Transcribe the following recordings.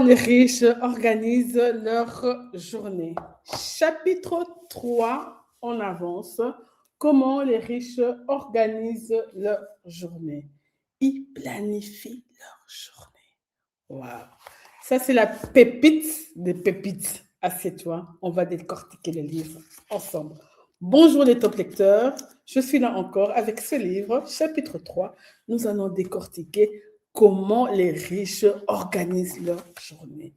les riches organisent leur journée. Chapitre 3, on avance. Comment les riches organisent leur journée. Ils planifient leur journée. Waouh! Ça, c'est la pépite des pépites. Assieds-toi, on va décortiquer le livre ensemble. Bonjour les top lecteurs, je suis là encore avec ce livre, chapitre 3. Nous allons décortiquer comment les riches organisent leur journée.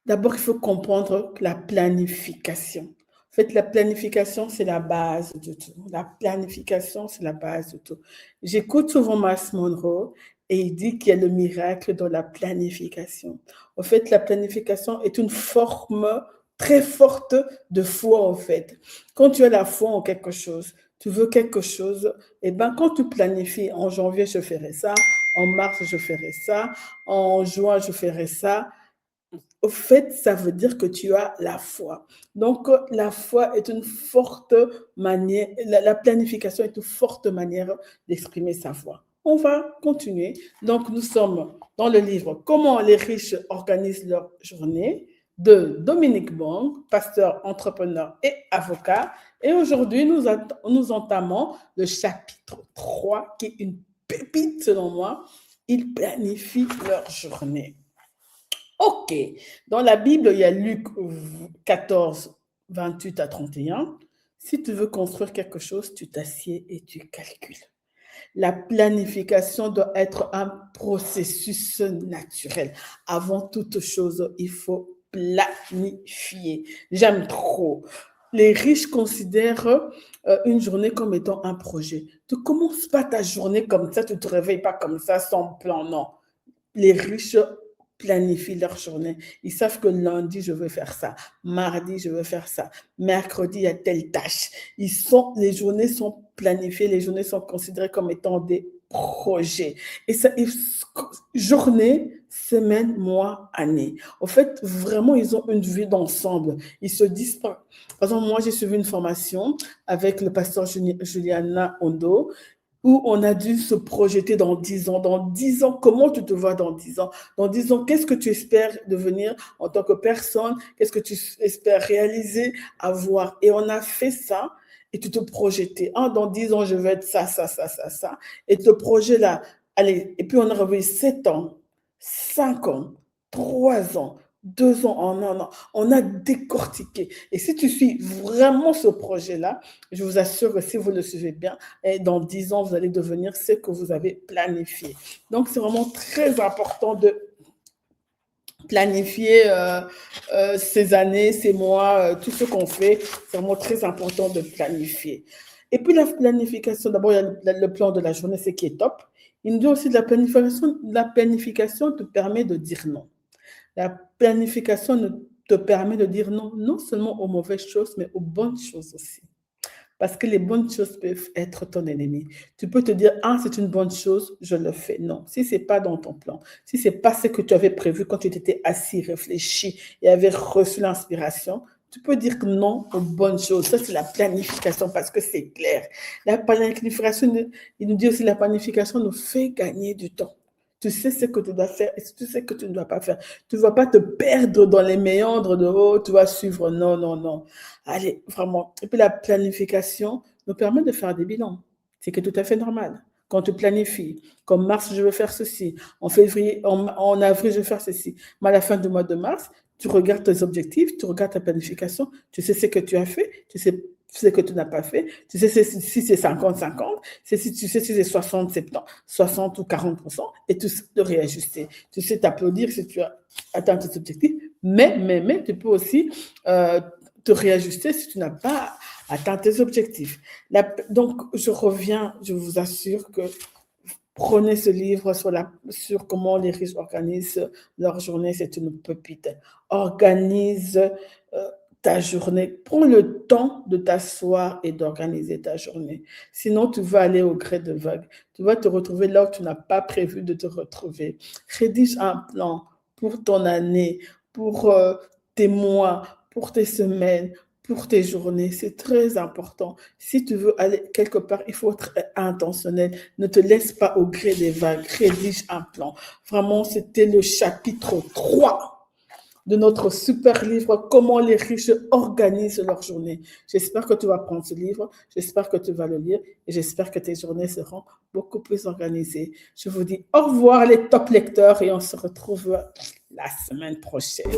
D'abord, il faut comprendre la planification. En fait, la planification, c'est la base de tout. La planification, c'est la base de tout. J'écoute souvent Miles Monroe et il dit qu'il y a le miracle dans la planification. En fait, la planification est une forme très forte de foi, en fait. Quand tu as la foi en quelque chose, tu veux quelque chose, et bien quand tu planifies, en janvier, je ferai ça, en mars, je ferai ça, en juin, je ferai ça, au fait, ça veut dire que tu as la foi. Donc, la foi est une forte manière, la planification est une forte manière d'exprimer sa foi. On va continuer. Donc, nous sommes dans le livre Comment les riches organisent leur journée de Dominique Bong, pasteur, entrepreneur et avocat. Et aujourd'hui, nous entamons le chapitre 3, qui est une pépite selon moi. Ils planifient leur journée. Ok, dans la Bible, il y a Luc 14, 28 à 31. Si tu veux construire quelque chose, tu t'assieds et tu calcules. La planification doit être un processus naturel. Avant toute chose, il faut planifier. J'aime trop. Les riches considèrent une journée comme étant un projet. Tu ne commences pas ta journée comme ça, tu ne te réveilles pas comme ça sans plan, non. Les riches planifient leur journée. Ils savent que lundi, je veux faire ça. Mardi, je veux faire ça. Mercredi, il y a telle tâche. Les journées sont planifiées, les journées sont considérées comme étant des projets. Et ça, journée, semaine, mois, année. En fait, vraiment, ils ont une vue d'ensemble. Ils se disent pas. Par exemple, moi, j'ai suivi une formation avec le pasteur Juliana Ondo, où on a dû se projeter dans 10 ans. Dans 10 ans, comment tu te vois dans 10 ans? Dans 10 ans, qu'est-ce que tu espères devenir en tant que personne? Qu'est-ce que tu espères réaliser, avoir? Et on a fait ça et tu te projetais. Ah, dans 10 ans, je vais être ça, ça, ça, ça, ça. Et ce projet-là, allez, et puis on a revu 7 ans, 5 ans, 3 ans, 2 ans, en un an. On a décortiqué. Et si tu suis vraiment ce projet-là, je vous assure que si vous le suivez bien, et dans 10 ans, vous allez devenir ce que vous avez planifié. Donc, c'est vraiment très important de planifier ces années, ces mois, tout ce qu'on fait. C'est vraiment très important de planifier. Et puis, la planification, d'abord, il y a le plan de la journée, c'est qui est top. Il nous dit aussi de la planification. La planification te permet de dire non. La planification te permet de dire non, non seulement aux mauvaises choses, mais aux bonnes choses aussi. Parce que les bonnes choses peuvent être ton ennemi. Tu peux te dire, ah, c'est une bonne chose, je le fais. Non, si ce n'est pas dans ton plan, si ce n'est pas ce que tu avais prévu quand tu t'étais assis, réfléchi et avais reçu l'inspiration, tu peux dire que non aux bonnes choses. Ça, c'est la planification parce que c'est clair. La planification, il nous dit aussi, la planification nous fait gagner du temps. Tu sais ce que tu dois faire et tu sais ce que tu ne dois pas faire. Tu ne vas pas te perdre dans les méandres de oh, tu vas suivre. Non, non, non. Allez, vraiment. Et puis la planification nous permet de faire des bilans. C'est tout à fait normal. Quand tu planifies, comme mars, je veux faire ceci, en février, en avril, je veux faire ceci. Mais à la fin du mois de mars, tu regardes tes objectifs, tu regardes ta planification, tu sais ce que tu as fait, tu sais ce que tu n'as pas fait, tu sais si c'est 50-50, tu sais si c'est 60-70, 60 ou 40%, et tu sais de réajuster. Tu sais t'applaudir si tu as atteint tes objectifs, mais tu peux aussi te réajuster si tu n'as pas atteint tes objectifs. Donc, je reviens, je vous assure que prenez ce livre sur comment les riches organisent leur journée, c'est une pépite. Organise ta journée. Prends le temps de t'asseoir et d'organiser ta journée. Sinon, tu vas aller au gré de vagues. Tu vas te retrouver là où tu n'as pas prévu de te retrouver. Rédige un plan pour ton année, pour tes mois, pour tes semaines, pour tes journées. C'est très important. Si tu veux aller quelque part, il faut être intentionnel. Ne te laisse pas au gré des vagues. Rédige un plan. Vraiment, c'était le chapitre 3 de notre super livre « Comment les riches organisent leur journée ». J'espère que tu vas prendre ce livre, j'espère que tu vas le lire et j'espère que tes journées seront beaucoup plus organisées. Je vous dis au revoir les top lecteurs et on se retrouve la semaine prochaine.